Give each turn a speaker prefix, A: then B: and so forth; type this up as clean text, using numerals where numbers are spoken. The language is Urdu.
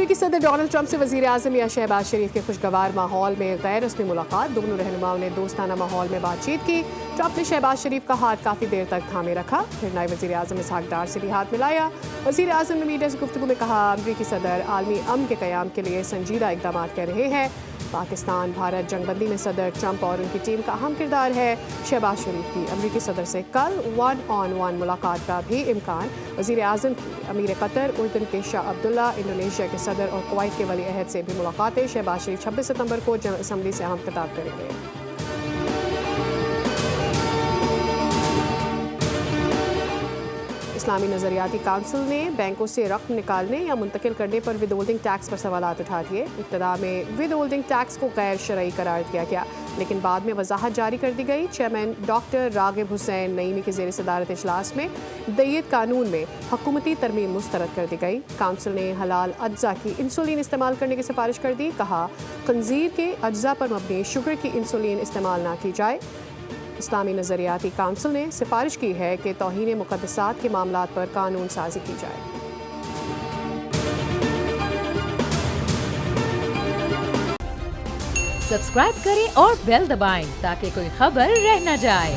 A: امریکی صدر ڈونلڈ ٹرمپ سے وزیر اعظم یا شہباز شریف کے خوشگوار ماحول میں غیر رسمی ملاقات. دونوں رہنماؤں نے دوستانہ ماحول میں بات چیت کی. ٹرمپ نے شہباز شریف کا ہاتھ کافی دیر تک تھامے رکھا، پھر نائب وزیر اعظم اسحاق ڈار سے بھی ہاتھ ملایا. وزیر اعظم نے میڈیا سے گفتگو میں کہا، امریکی صدر عالمی امن کے قیام کے لیے سنجیدہ اقدامات کر رہے ہیں. پاکستان بھارت جنگ بندی میں صدر ٹرمپ اور ان کی ٹیم کا اہم کردار ہے. شہباز شریف کی امریکی صدر سے کل 1-on-1 ملاقات کا بھی امکان. وزیر اعظم کی امیر قطر اردن کے شاہ عبداللہ، انڈونیشیا کے صدر اور کویت کے ولی عہد سے بھی ملاقاتیں. شہباز شریف 26 ستمبر کو جنرل اسمبلی سے اہم خطاب کریں گے. اسلامی نظریاتی کونسل نے بینکوں سے رقم نکالنے یا منتقل کرنے پر ود ہولڈنگ ٹیکس پر سوالات اٹھا دیے. ابتدا میں ود ہولڈنگ ٹیکس کو غیر شرعی قرار دیا گیا، لیکن بعد میں وضاحت جاری کر دی گئی. چیئرمین ڈاکٹر راغب حسین نعیمی کی زیر صدارت اجلاس میں دیت قانون میں حکومتی ترمیم مسترد کر دی گئی. کونسل نے حلال اجزاء کی انسولین استعمال کرنے کی سفارش کر دی. کہا، خنزیر کے اجزاء پر مبنی شوگر کی انسولین استعمال نہ کی جائے. اسلامی نظریاتی کونسل نے سفارش کی ہے کہ توہین مقدسات کے معاملات پر قانون سازی کی جائے.
B: سبسکرائب کریں اور بیل دبائیں تاکہ کوئی خبر رہ نہ جائے.